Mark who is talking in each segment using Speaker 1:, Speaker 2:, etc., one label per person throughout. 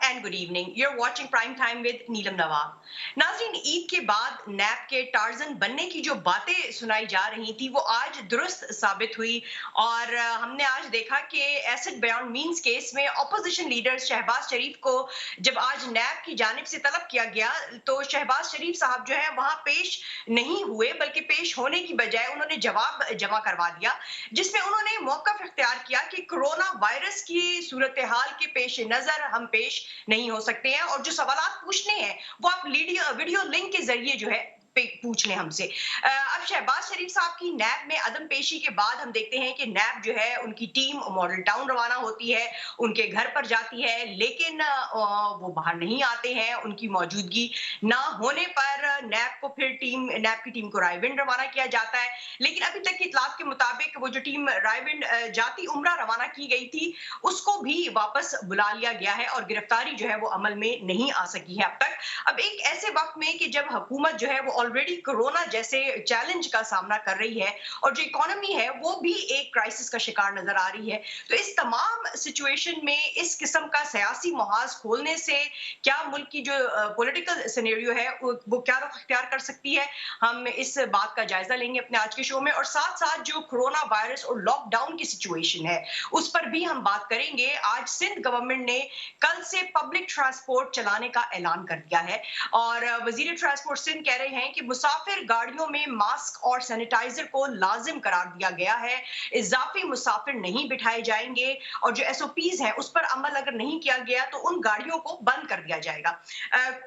Speaker 1: And good evening. You are watching prime time with Neelam Nawab. नाज़रीन, ईद के बाद नैब के टार्जन बनने की जो बातें सुनाई जा रही थी वो आज दुरुस्त साबित हुई और हमने आज देखा कि एसिड बियॉन्ड मीन्स केस में ऑपोजिशन लीडर शहबाज शरीफ को जब आज नैब की जानिब से तलब किया गया तो शहबाज शरीफ साहब जो है वहां पेश नहीं हुए, बल्कि पेश होने की बजाय उन्होंने जवाब जमा करवा दिया, जिसमें उन्होंने मौका इख्तियार किया कि कोरोना वायरस की सूरत हाल के पेश नजर हम पेश नहीं हो सकते हैं और जो सवालात पूछने हैं वो आप वीडियो लिंक के जरिए जो है पूछ लें हमसे। अब शहबाज शरीफ साहब की नैब में अदम पेशी के बाद हम देखते हैं कि नैब जो है उनकी टीम मॉडल टाउन रवाना होती है, उनके घर पर जाती है, लेकिन वो बाहर नहीं आते हैं। उनकी मौजूदगी ना होने पर नैब को फिर नैब की टीम को रायविंड रवाना किया जाता है, लेकिन अभी तक की इतलात के मुताबिक वो जो टीम रायविंड जाती उम्रा रवाना की गई थी उसको भी वापस बुला लिया गया है और गिरफ्तारी जो है वो अमल में नहीं आ सकी है अब तक। अब एक ऐसे वक्त में कि जब हुकूमत जो है वो ऑलरेडी कोरोना जैसे चैलेंज का सामना कर रही है और जो इकोनॉमी है वो भी एक क्राइसिस का शिकार नजर आ रही है, तो इस तमाम सिचुएशन में इस किस्म का सियासी मुहाज खोलने से क्या मुल्क की जो पॉलिटिकल सिनेरियो है वो क्या रुख अख्तियार कर सकती है, हम इस बात का जायजा लेंगे अपने आज के शो में। और साथ साथ जो कोरोना वायरस और लॉकडाउन की सिचुएशन है उस पर भी हम बात करेंगे। आज सिंध गवर्नमेंट ने कल से पब्लिक ट्रांसपोर्ट चलाने का ऐलान कर दिया है और वजीर ट्रांसपोर्ट सिंध कह रहे हैं कि मुसाफिर गाड़ियों में मास्क और सैनिटाइजर को लाजिम करार दिया गया है, इजाफी मुसाफिर नहीं बिठाए जाएंगे और जो एसओपीज हैं उस पर अमल अगर नहीं किया गया तो उन गाड़ियों को बंद कर दिया जाएगा।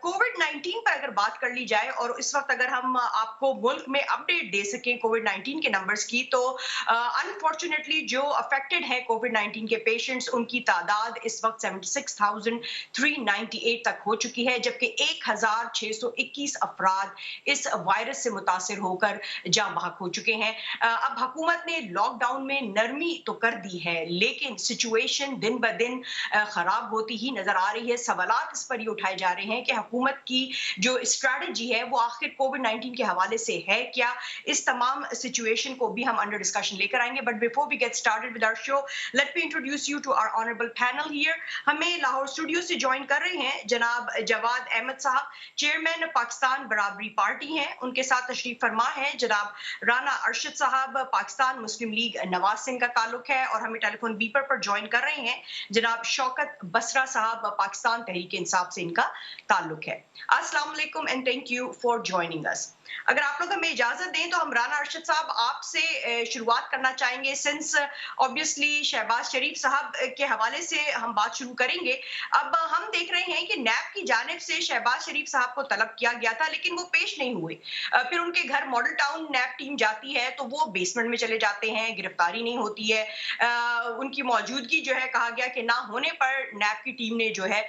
Speaker 1: कोविड-19 पर अगर बात कर ली जाए और इस वक्त अगर हम आपको मुल्क में अपडेट दे सकें कोविड-19 के नंबर्स की, तो अनफॉर्चुनेटली जो अफेक्टेड है कोविड-19 के पेशेंट्स उनकी तादाद इस वक्त 76,398 तक हो चुकी है, जबकि 1,621 अफराद इस वायरस से मुतासिर होकर जाँ बहक हो चुके हैं। अब हुकूमत ने लॉकडाउन में नरमी तो कर दी है, लेकिन सिचुएशन दिन ब दिन खराब होती ही नजर आ रही है। सवालात इस पर ये उठाए जा रहे हैं कि हुकूमत की जो स्ट्रैटेजी है वो आखिर कोविड-19 के हवाले से है क्या। इस तमाम सिचुएशन को भी हम अंडर डिस्कशन लेकर आएंगे, but before we get started with our show let me introduce you to our honourable panel here. हमें लाहौर स्टूडियो से ज्वाइन कर रहे हैं जनाब जवाद अहमद साहब, चेयरमैन पाकिस्तान बराबरी पार्टी हैं। उनके साथ तशरीफ फरमा है जनाब राना अरशद साहब, पाकिस्तान मुस्लिम लीग नवाज सिंह का ताल्लुक है। और हमें टेलीफोन बीपर पर ज्वाइन कर रहे हैं जनाब शौकत बसरा साहब, पाकिस्तान तहरीक इंसाफ से इनका ताल्लुक है। अस्सलाम वालेकुम and thank you for joining us. अगर आप लोग हमें इजाजत दें तो हम राना अरशद साहब आपसे शुरुआत करना चाहेंगे, सिंस ऑब्वियसली शहबाज शरीफ साहब के हवाले से हम बात शुरू करेंगे। अब हम देख रहे हैं कि नैब की जानिब से शहबाज शरीफ साहब को तलब किया गया था लेकिन वो पेश नहीं हुए। फिर उनके घर मॉडल टाउन नैब टीम जाती है तो वो बेसमेंट में चले जाते हैं, गिरफ्तारी नहीं होती है। उनकी मौजूदगी जो है कहा गया कि ना होने पर नैब की टीम ने जो है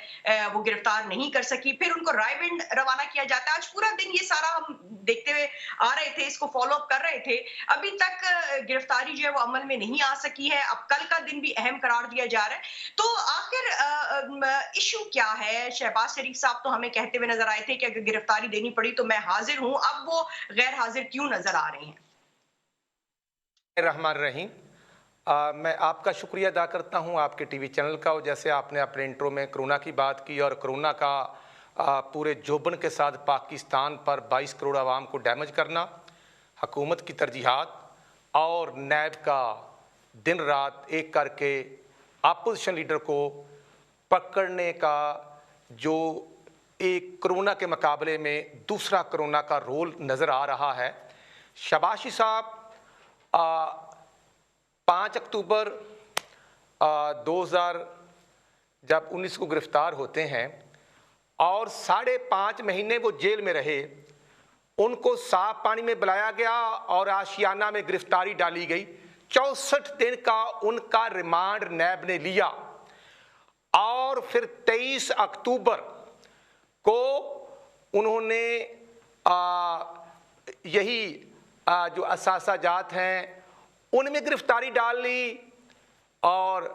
Speaker 1: वो गिरफ्तार नहीं कर सकी। फिर उनको रायविंड रवाना किया जाता है। आज पूरा दिन ये सारा हम देखते हुए आ रहे थे, इसको फॉलो अप कर रहे थे। अभी तक गिरफ्तारी जो है वो अमल में नहीं आ सकी है। अब कल का दिन भी अहम करार दिया जा रहा है। तो आखिर इशू क्या है? शहबाज शरीफ साहब तो हमें कहते हुए नजर आए थे कि अगर गिरफ्तारी देनी पड़ी तो मैं हाजिर हूं, अब वो गैर हाजिर क्यों नजर आ रहे हैं?
Speaker 2: रहमान रहीम, मैं आपका शुक्रिया अदा करता हूं आपके टीवी चैनल का। और जैसे आपने अपने इंट्रो में कोरोना की बात की और कोरोना का पूरे जोबन के साथ पाकिस्तान पर 22 करोड़ आवाम को डैमेज करना, हुकूमत की तरजीहात और नैब का दिन रात एक करके अपोजिशन लीडर को पकड़ने का जो एक कोरोना के मुकाबले में दूसरा कोरोना का रोल नज़र आ रहा है। शहबाज साहब 5 अक्टूबर 2019 को गिरफ्तार होते हैं और 5.5 महीने वो जेल में रहे। उनको साफ पानी में बुलाया गया और आशियाना में गिरफ्तारी डाली गई। 64 दिन का उनका रिमांड नैब ने लिया और फिर 23 अक्टूबर को उन्होंने यही जो असासाजात हैं उनमें गिरफ्तारी डाल ली और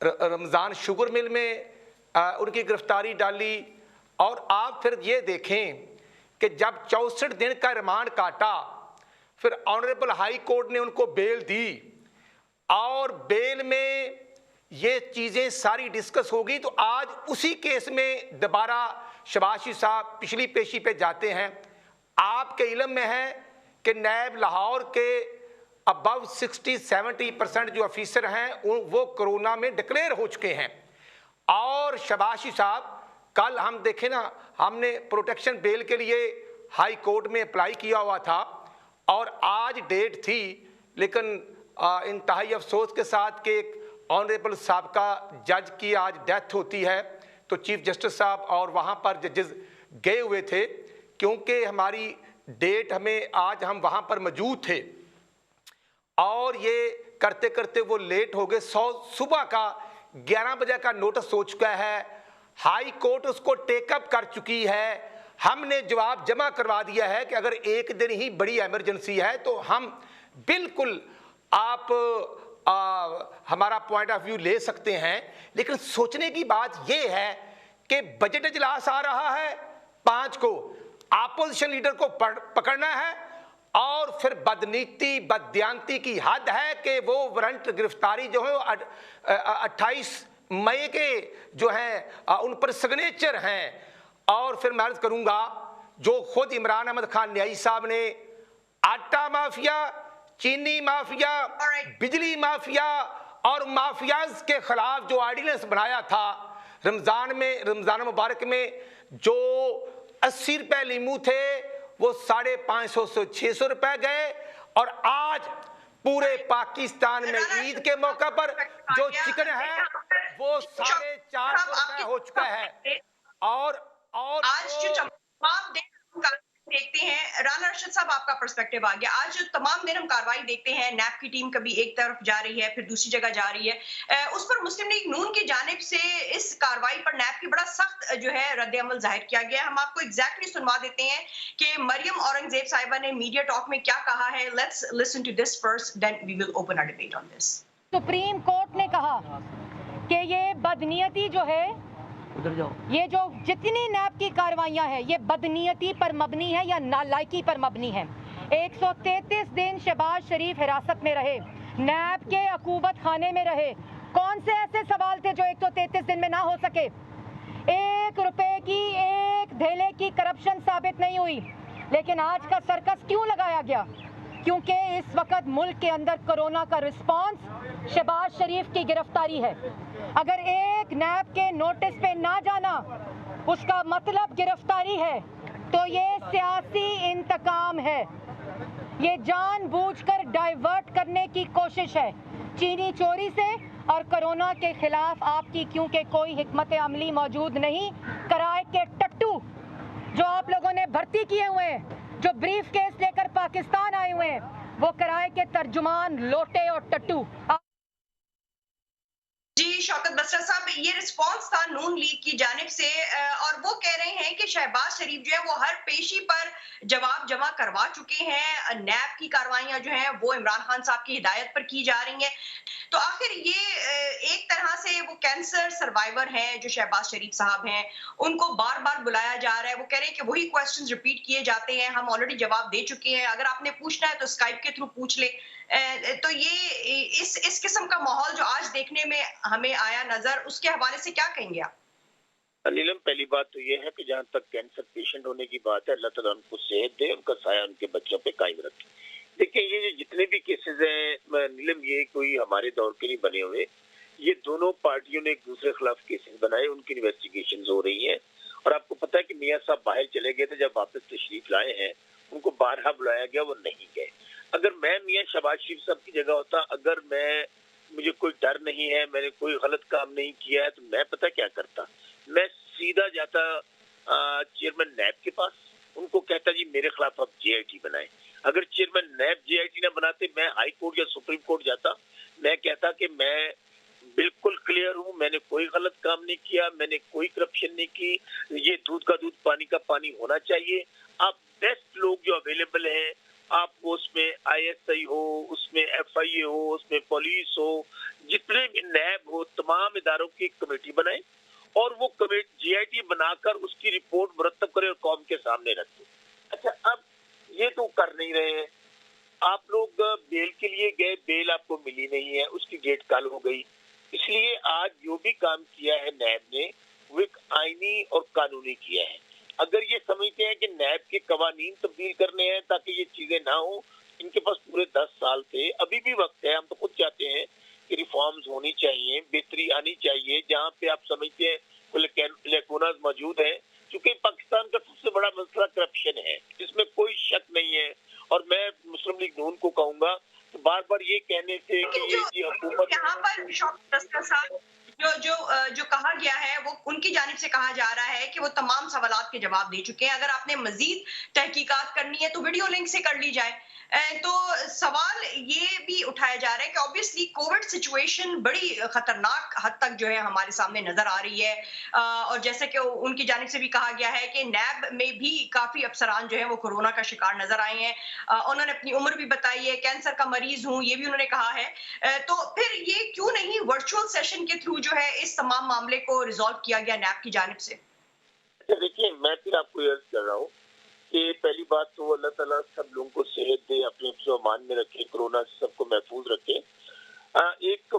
Speaker 2: रमज़ान शुगर मिल में उनकी गिरफ्तारी डाली। और आप फिर ये देखें कि जब 64 दिन का रिमांड काटा फिर ऑनरेबल हाई कोर्ट ने उनको बेल दी और बेल में ये चीज़ें सारी डिस्कस होगी। तो आज उसी केस में दोबारा शबाशी साहब पिछली पेशी पे जाते हैं। आपके इल्म में है कि नैब लाहौर के अबव 60-70% जो ऑफिसर हैं वो कोरोना में डिक्लेयर हो चुके हैं। और शबाशी साहब, कल हम देखें ना, हमने प्रोटेक्शन बेल के लिए हाई कोर्ट में अप्लाई किया हुआ था और आज डेट थी, लेकिन इंतहाई अफसोस के साथ कि एक ऑनरेबल साबका जज की आज डेथ होती है, तो चीफ जस्टिस साहब और वहाँ पर जजेस गए हुए थे, क्योंकि हमारी डेट हमें आज हम वहाँ पर मौजूद थे और ये करते करते वो लेट हो गए। सुबह का 11 बजे का नोटिस हो चुका है, हाई कोर्ट उसको टेकअप कर चुकी है, हमने जवाब जमा करवा दिया है कि अगर एक दिन ही बड़ी इमरजेंसी है तो हम बिल्कुल आप हमारा पॉइंट ऑफ व्यू ले सकते हैं। लेकिन सोचने की बात यह है कि बजट इजलास आ रहा है 5 को, अपोजिशन लीडर को पकड़ना है और फिर बदनीति बदयांती की हद है कि वो वारंट गिरफ्तारी जो है 28 मई के जो हैं उन पर सिग्नेचर हैं। और फिर मैं अर्ज करूंगा, जो खुद इमरान अहमद खान न्याई साहब ने आटा माफिया, चीनी माफिया, बिजली माफिया और माफियाज के खिलाफ जो ऑर्डिनेंस बनाया था रमजान मुबारक में, जो 80 रुपए लीमू थे वो 550 से 600 रुपए गए। और आज पूरे पाकिस्तान में ईद के मौका पर जो चिकन है वो 450 रुपए हो चुका है। और
Speaker 1: आज जो तमाम दिन देखते हैं, राना अरशद साहब आपका पर्सपेक्टिव आ गया। आज जो तमाम दिन हम कार्रवाई देखते हैं, नैब की टीम कभी एक तरफ जा रही है फिर दूसरी जगह जा रही है, उस पर मुस्लिम लीग नून की जानिब से इस कार्रवाई पर नैब की बड़ा सख्त जो है रद्द अमल जाहिर किया गया। हम आपको एग्जैक्टली सुनवा देते हैं कि मरियम औरंगजेब साहिबा ने मीडिया टॉक में क्या कहा है। Let's listen to this first, then we will open a debate on this.
Speaker 3: Supreme court ने कहा कि ये बदनीयती जो है, ये जो जितनी नैब की कार्रवाइयां हैं ये बदनीयती पर मबनी है या नालायकी पर मबनी है। 133 दिन शहबाज शरीफ हिरासत में रहे, नैब के अकूबत खाने में रहे। कौन से ऐसे सवाल थे जो 133 दिन में ना हो सके? 1 रुपए की एक धेले की करप्शन साबित नहीं हुई। लेकिन आज का सर्कस क्यों लगाया गया? क्योंकि इस वक्त मुल्क के अंदर कोरोना का रिस्पांस शहबाज शरीफ की गिरफ्तारी है। अगर एक नैब के नोटिस पे ना जाना उसका मतलब गिरफ्तारी है, तो ये सियासी इंतकाम है, ये जानबूझकर डाइवर्ट करने की कोशिश है चीनी चोरी से और कोरोना के खिलाफ आपकी, क्योंकि कोई हिकमत अमली मौजूद नहीं। कराए के टट्टू जो आप लोगों ने भर्ती किए हुए हैं, जो ब्रीफ केस लेकर पाकिस्तान आए हुए हैं, वो कराए के तर्जुमान लोटे और टट्टू।
Speaker 1: जी शौकत बसरा साहब, ये रिस्पांस था नून लीग की जानिब से और वो कह रहे हैं कि शहबाज शरीफ जो है वो हर पेशी पर जवाब जमा करवा चुके हैं। नैब की कार्रवाइयां जो हैं वो इमरान खान साहब की हिदायत पर की जा रही हैं। तो आखिर ये एक तरह से वो कैंसर सर्वाइवर हैं जो शहबाज शरीफ साहब हैं, उनको बार बार बुलाया जा रहा है। वो कह रहे हैं कि वही क्वेश्चंस रिपीट किए जाते हैं, हम ऑलरेडी जवाब दे चुके हैं, अगर आपने पूछना है तो स्काइप के थ्रू पूछ ले। तो ये इस किस्म का माहौल जो आज देखने में हमें आया नजर, उसके हवाले से क्या कहेंगे आप?
Speaker 4: नीलम, पहली बात तो ये है कि जहाँ तक कैंसर पेशेंट होने की बात है, अल्लाह ताला उनको सेहत दे, उनका साया उनके बच्चों पे कायम रखे। देखिए, ये जो जितने भी केसेस हैं नीलम, ये कोई हमारे दौर के नहीं बने हुए, ये दोनों पार्टियों ने एक दूसरे के खिलाफ केसेस बनाए, उनकी इन्वेस्टिगेशन हो रही है। और आपको पता है कि मियाँ साहब बाहर चले गए थे, जब वापस तशरीफ लाए हैं उनको बारहा बुलाया गया, वो नहीं गए। अगर मैं मियाँ शहबाज शरीफ साहब की जगह होता, अगर मुझे कोई डर नहीं है, मैंने कोई गलत काम नहीं किया है, तो मैं पता क्या करता, मैं सीधा जाता चेयरमैन नैब के पास, उनको कहता जी मेरे खिलाफ आप JIT बनाएं। अगर चेयरमैन नैब JIT ना बनाते, मैं हाई कोर्ट या सुप्रीम कोर्ट जाता, मैं कहता कि मैं बिल्कुल क्लियर हूँ, मैंने कोई गलत काम नहीं किया, मैंने कोई करप्शन नहीं की, ये दूध का दूध पानी का पानी होना चाहिए। आप बेस्ट लोग जो अवेलेबल हैं, आप उसमें ISI हो, उसमें FIA हो, उसमें पुलिस हो, जितने भी नैब हो, तमाम इदारों की कमेटी बनाए और वो कमेटी JIT बनाकर उसकी रिपोर्ट मुरतब करे और कौम के सामने रखे। अच्छा, अब ये तो कर नहीं रहे हैं। आप लोग बेल के लिए गए, बेल आपको मिली नहीं है, उसकी डेट कल हो गई। اس لیے آج جو بھی کام کیا ہے نیب نے وہ ایک آئینی اور قانونی کیا ہے. اگر یہ سمجھتے ہیں کہ نیب کے قوانین تبدیل کرنے ہیں تاکہ یہ چیزیں نہ ہوں، ان کے پاس پورے 10 سال تھے، ابھی بھی وقت ہے. ہم تو خود چاہتے ہیں کہ ریفارمز ہونی چاہیے، بہتری آنی چاہیے. جہاں پہ آپ سمجھتے ہیں لیکوناز موجود ہیں، کیونکہ پاکستان کا سب سے بڑا مسئلہ کرپشن ہے، اس میں کوئی شک نہیں ہے. اور میں مسلم لیگ نون کو کہوں گا کہ بار بار یہ کہنے سے کہ یہ حکومت
Speaker 1: یہاں پر جو کہا گیا ہے وہ ان کی جانب سے کہا جا رہا ہے کہ وہ تمام سوالات کے جواب دے چکے ہیں. اگر آپ نے مزید تحقیقات کرنی ہے تو ویڈیو لنک سے کر لی جائے. تو سوال یہ بھی اٹھایا جا رہا ہے کہ obviously کووڈ سچویشن بڑی خطرناک حد تک جو ہے ہمارے سامنے نظر آ رہی ہے، اور جیسے کہ ان کی جانب سے بھی کہا گیا ہے کہ نیب میں بھی کافی افسران جو ہیں وہ کورونا کا شکار نظر آئے ہیں. انہوں نے اپنی عمر بھی بتائی ہے، کینسر کا مریض ہوں یہ بھی انہوں نے کہا ہے. تو پھر یہ کیوں نہیں ورچوئل سیشن کے تھرو جو ہے اس تمام معاملے کو ریزالو کیا گیا نیب کی جانب سے؟
Speaker 4: دیکھیے میں پھر آپ کو عرض کر رہا ہوں کہ پہلی بات تو اللہ تعالیٰ سب لوگوں کو صحت دے، اپنے حفظ و امان میں رکھے، کورونا سے سب کو محفوظ رکھے. ایک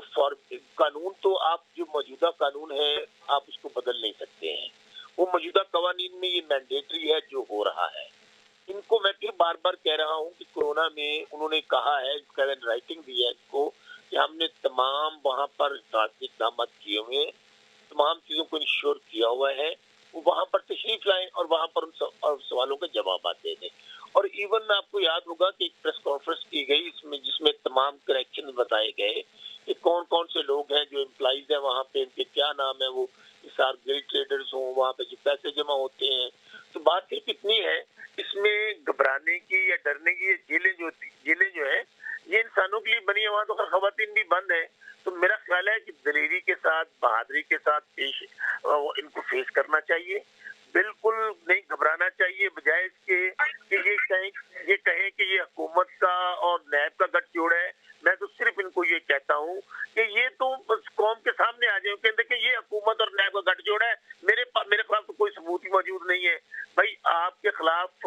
Speaker 4: قانون تو آپ جو موجودہ قانون ہے آپ اس کو بدل نہیں سکتے ہیں. وہ موجودہ قوانین میں یہ مینڈیٹری ہے جو ہو رہا ہے. ان کو میں پھر بار بار کہہ رہا ہوں کہ کورونا میں انہوں نے کہا ہے، رائٹنگ دی ہے ان کو کہ ہم نے تمام وہاں پر اقدامات کیے ہوئے ہیں، تمام چیزوں کو انشور کیا ہوا ہے. وہ وہاں پر تشریف لائیں اور وہاں پر ان سوالوں کے جوابات دے دیں. اور ایون آپ کو یاد ہوگا کہ ایک پریس کانفرنس کی گئی جس میں تمام کریکشن بتائے گئے کہ کون کون سے لوگ ہیں جو امپلائیز ہیں وہاں پہ، ان کے کیا نام ہے، وہ حساب گری ٹریڈرز ہوں، وہاں پہ جو پیسے جمع ہوتے ہیں. تو بات صرف اتنی ہے، اس میں گھبرانے کی یا ڈرنے کی جیلیں جو ہیں یہ انسانوں کے لیے بنی ہے، وہاں تو خواتین بھی بند ہیں. تو میرا خیال ہے کہ دلیری کے ساتھ، بہادری کے ساتھ ان کو فیس کرنا چاہیے. بالکل نہیں گھبرانا چاہیے، بجائے اس کے کہ یہ کہیں کہ یہ حکومت کا اور نیب کا گٹھ جوڑ ہے. میں تو صرف ان کو یہ کہتا ہوں کہ یہ تو قوم کے سامنے آ جائیں کہ دیکھیں یہ حکومت اور نیب کا گٹھ جوڑ ہے. میرے خلاف تو کوئی ثبوت ہی موجود نہیں ہے. بھائی آپ کے خلاف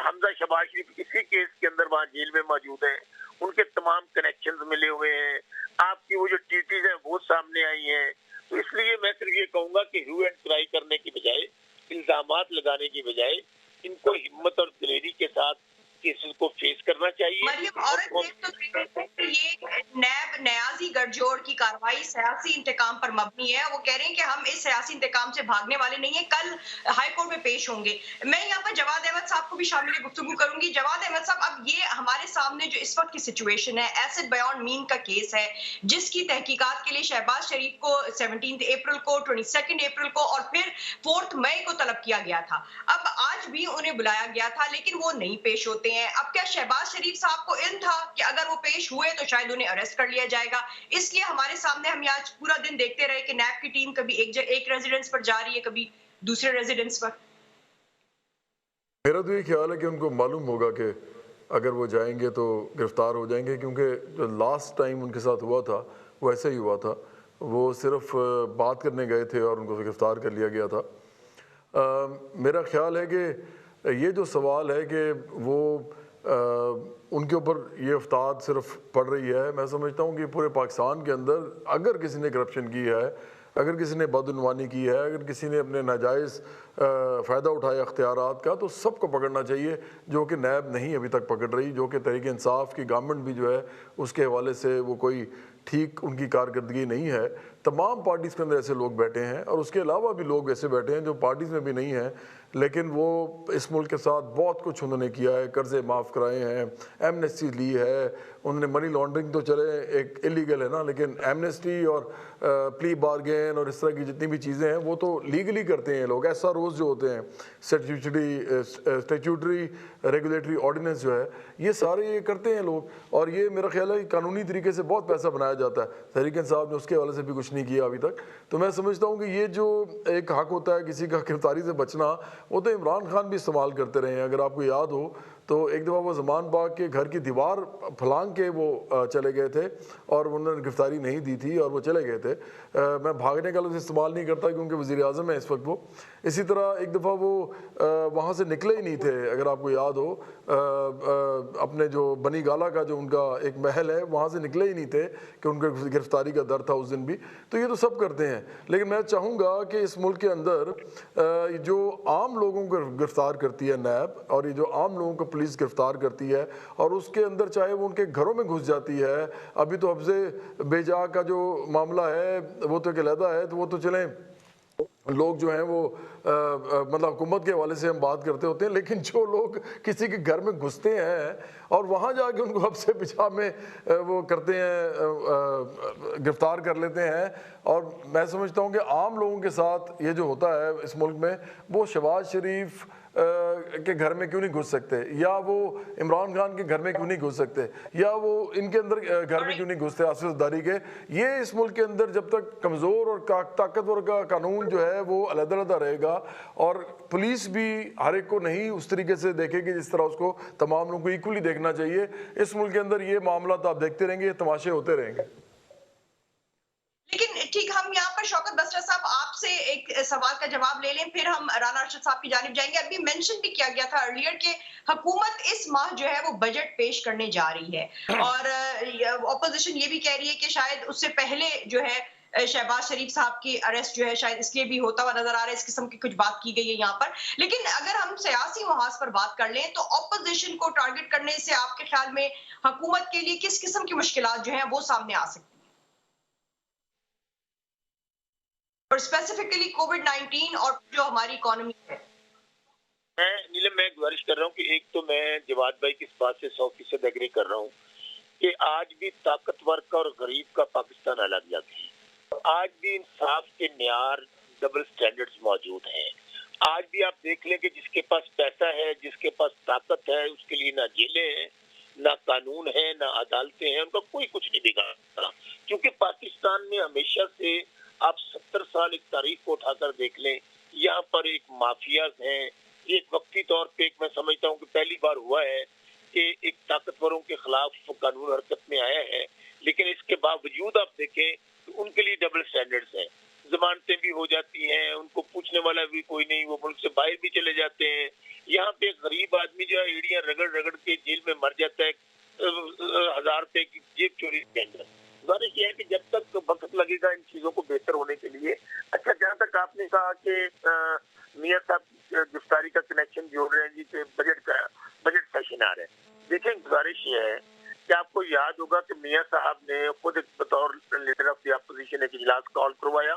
Speaker 4: حمزہ شہباز شریف اسی کیس کے اندر وہاں جیل میں موجود ہیں، ان کے تمام کنیکشنز ملے ہوئے ہیں، آپ کی وہ جو ٹیٹیز ہیں وہ سامنے آئی ہیں. تو اس لیے میں صرف یہ کہوں گا کہ ہیو اینڈ کرائی کرنے کی بجائے، الزامات لگانے کی بجائے ان کو ہمت اور دلیری کے ساتھ کیسز کو فیس کرنا چاہیے.
Speaker 1: مریم، عورت تو یہ نیب نیازی گٹھ جوڑ کی کارروائی سیاسی انتقام پر مبنی ہے. وہ کہہ رہے ہیں کہ ہم اس سیاسی انتقام سے بھاگنے والے نہیں ہیں، کل ہائی کورٹ میں پیش ہوں گے. میں یہاں پر جواد احمد صاحب کو بھی شامل گفتگو کروں گی. جواد احمد صاحب، اب یہ ہمارے سامنے جو اس وقت کی سچویشن ہے، ایسڈ بیونڈ مین کا کیس ہے جس کی تحقیقات کے لیے شہباز شریف کو 17 اپریل کو، 22 اپریل کو اور پھر 4 مئی کو طلب کیا گیا تھا. اب آج بھی انہیں بلایا گیا تھا لیکن وہ نہیں پیش ہوتے ہیں. اب کیا شہباز شریف صاحب کو علم تھا کہ اگر وہ پیش ہوئے تو شاید انہیں اریسٹ کر لیا جائے گا، اس لیے ہمارے سامنے ہم آج پورا دن دیکھتے رہے کہ نیب کی ٹیم کبھی ایک ریزیڈنس پر جا رہی ہے، کبھی دوسرے ریزیڈنس پر؟
Speaker 5: میرا تو یہ خیال ہے کہ ان کو معلوم ہوگا کہ اگر وہ جائیں گے تو گرفتار ہو جائیں گے، کیونکہ جو لاسٹ ٹائم ان کے ساتھ ہوا تھا وہ ایسا ہی ہوا تھا. وہ صرف بات کرنے گئے تھے اور ان کو گرفتار کر لیا گیا تھا. میرا خیال ہے کہ یہ جو سوال ہے کہ وہ ان کے اوپر یہ افتاد صرف پڑ رہی ہے، میں سمجھتا ہوں کہ پورے پاکستان کے اندر اگر کسی نے کرپشن کی ہے، اگر کسی نے بدعنوانی کی ہے، اگر کسی نے اپنے ناجائز فائدہ اٹھایا اختیارات کا، تو سب کو پکڑنا چاہیے، جو کہ نیب نہیں ابھی تک پکڑ رہی، جو کہ تحریک انصاف کی گورنمنٹ بھی جو ہے اس کے حوالے سے وہ کوئی ٹھیک ان کی کارکردگی نہیں ہے. تمام پارٹیز کے اندر ایسے لوگ بیٹھے ہیں اور اس کے علاوہ بھی لوگ ایسے بیٹھے ہیں جو پارٹیز میں بھی نہیں ہیں لیکن وہ اس ملک کے ساتھ بہت کچھ انہوں نے کیا ہے، قرضے معاف کرائے ہیں، ایمنیسٹی لی ہے انہوں نے. منی لانڈرنگ تو چلے ایک ایلیگل ہے نا، لیکن ایمنیسٹی اور پلی بارگین اور اس طرح کی جتنی بھی چیزیں ہیں وہ تو لیگلی کرتے ہیں لوگ. ایسا روز جو ہوتے ہیں اسٹیچوٹری ریگولیٹری آرڈیننس جو ہے، یہ سارے یہ کرتے ہیں لوگ. اور یہ میرا خیال ہے کہ قانونی طریقے سے بہت پیسہ بنایا جاتا ہے. تحریک انصاف نے اس کے حوالے سے بھی کچھ نہیں کیا ابھی تک. تو میں سمجھتا ہوں کہ یہ جو ایک حق ہوتا ہے کسی کا گرفتاری سے بچنا، وہ تو عمران خان بھی استعمال کرتے رہے ہیں. اگر آپ کو یاد ہو تو ایک دفعہ وہ زمان باغ کے گھر کی دیوار پھلانگ کے وہ چلے گئے تھے اور انہوں نے گرفتاری نہیں دی تھی اور وہ چلے گئے تھے. میں بھاگنے کا لفظ استعمال نہیں کرتا کیونکہ وزیر اعظم ہے اس وقت وہ. اسی طرح ایک دفعہ وہ وہاں سے نکلے ہی نہیں تھے, اگر آپ کو یاد ہو, اپنے جو بنی گالا کا جو ان کا ایک محل ہے وہاں سے نکلے ہی نہیں تھے کہ ان کو گرفتاری کا ڈر تھا اس دن بھی. تو یہ تو سب کرتے ہیں, لیکن میں چاہوں گا کہ اس ملک کے اندر جو عام لوگوں کو گرفتار کرتی ہے نیب, اور یہ جو عام لوگوں کو پولیس گرفتار کرتی ہے اور اس کے اندر چاہے وہ ان کے گھروں میں گھس جاتی ہے. ابھی تو حفظ بے جا کا جو معاملہ ہے وہ تو ایک علیحدہ ہے, تو وہ تو چلیں لوگ جو ہیں وہ مطلب حکومت کے حوالے سے ہم بات کرتے ہوتے ہیں, لیکن جو لوگ کسی کے گھر میں گھستے ہیں اور وہاں جا کے ان کو حبس بجا میں وہ کرتے ہیں, گرفتار کر لیتے ہیں, اور میں سمجھتا ہوں کہ عام لوگوں کے ساتھ یہ جو ہوتا ہے اس ملک میں, وہ شہباز شریف کے گھر میں کیوں نہیں گھس سکتے, یا وہ عمران خان کے گھر میں کیوں نہیں گھس سکتے, یا وہ ان کے اندر گھر میں کیوں نہیں گھستے آصف زرداری کے. یہ اس ملک کے اندر جب تک کمزور اور طاقتور کا قانون جو ہے وہ علیحدہ علیحدہ رہے گا, اور پولیس بھی ہر ایک کو نہیں اس طریقے سے دیکھے گی جس طرح اس کو تمام لوگوں کو ایکولی دیکھنا چاہیے, اس ملک کے اندر یہ معاملات آپ دیکھتے رہیں گے, یہ تماشے ہوتے رہیں گے.
Speaker 1: لیکن ٹھیک, ہم یہاں پر شوکت بسرا صاحب آپ سے ایک سوال کا جواب لے لیں, پھر ہم رانا ارشد صاحب کی جانب جائیں گے. ابھی مینشن بھی کیا گیا تھا ارلیئر کہ حکومت اس ماہ جو ہے وہ بجٹ پیش کرنے جا رہی ہے, اور اپوزیشن یہ بھی کہہ رہی ہے کہ شاید اس سے پہلے جو ہے شہباز شریف صاحب کی اریسٹ جو ہے شاید اس لیے بھی ہوتا ہوا نظر آ رہا ہے, اس قسم کی کچھ بات کی گئی ہے یہاں پر. لیکن اگر ہم سیاسی محاذ پر بات کر لیں تو اپوزیشن کو ٹارگٹ کرنے سے آپ کے خیال میں حکومت کے لیے کس قسم کی مشکلات جو ہیں وہ سامنے آ سکتی ہیں, اور اسپیسیفکلی کووڈ-19 اور جو ہماری اکانومی ہے؟
Speaker 4: میں گزارش کر رہا ہوں کہ ایک تو میں جواد بھائی کی اس بات سے 100% ایگری کر رہا ہوں کہ آج بھی طاقتور کا اور غریب کا پاکستان الگ جاتی ہے. آج بھی انصاف کے معیار ڈبل سٹینڈرڈز موجود ہیں. آج بھی آپ دیکھ لیں کہ جس کے پاس پیسہ ہے, جس کے پاس طاقت ہے, اس کے لیے نہ جیلیں ہیں, نہ قانون ہے, نہ عدالتیں ہیں, ان کا کوئی کچھ نہیں بگاڑتا. کیونکہ پاکستان میں ہمیشہ سے آپ 70 سال ایک تاریخ کو اٹھا کر دیکھ لیں, یہاں پر ایک مافیاز ہیں. ایک وقتی طور پہ میں سمجھتا ہوں کہ پہلی بار ہوا ہے کہ ایک طاقتوروں کے خلاف قانون حرکت میں آیا ہے, لیکن اس کے باوجود آپ دیکھیں کہ ان کے لیے ڈبل سٹینڈرڈز ہیں. ضمانتیں بھی ہو جاتی ہیں, ان کو پوچھنے والا بھی کوئی نہیں, وہ ملک سے باہر بھی چلے جاتے ہیں. یہاں پہ ایک غریب آدمی جو ہے ایڑیاں رگڑ رگڑ کے جیل میں مر جاتا ہے 1000 روپے کی جیب چوری کے اندر. گزارش یہ ہے کہ جب تک وقت لگے گا ان چیزوں کو بہتر ہونے کے لیے. اچھا, جہاں تک آپ نے کہا کہ میاں صاحب گرفتاری کا کنیکشن جوڑ رہے ہیں جی کہ بجٹ سیشن آ رہا ہے, دیکھیں گزارش یہ ہے کہ آپ کو یاد ہوگا کہ میاں صاحب نے خود بطور لیڈر آف دی اپوزیشن ایک اجلاس کال کروایا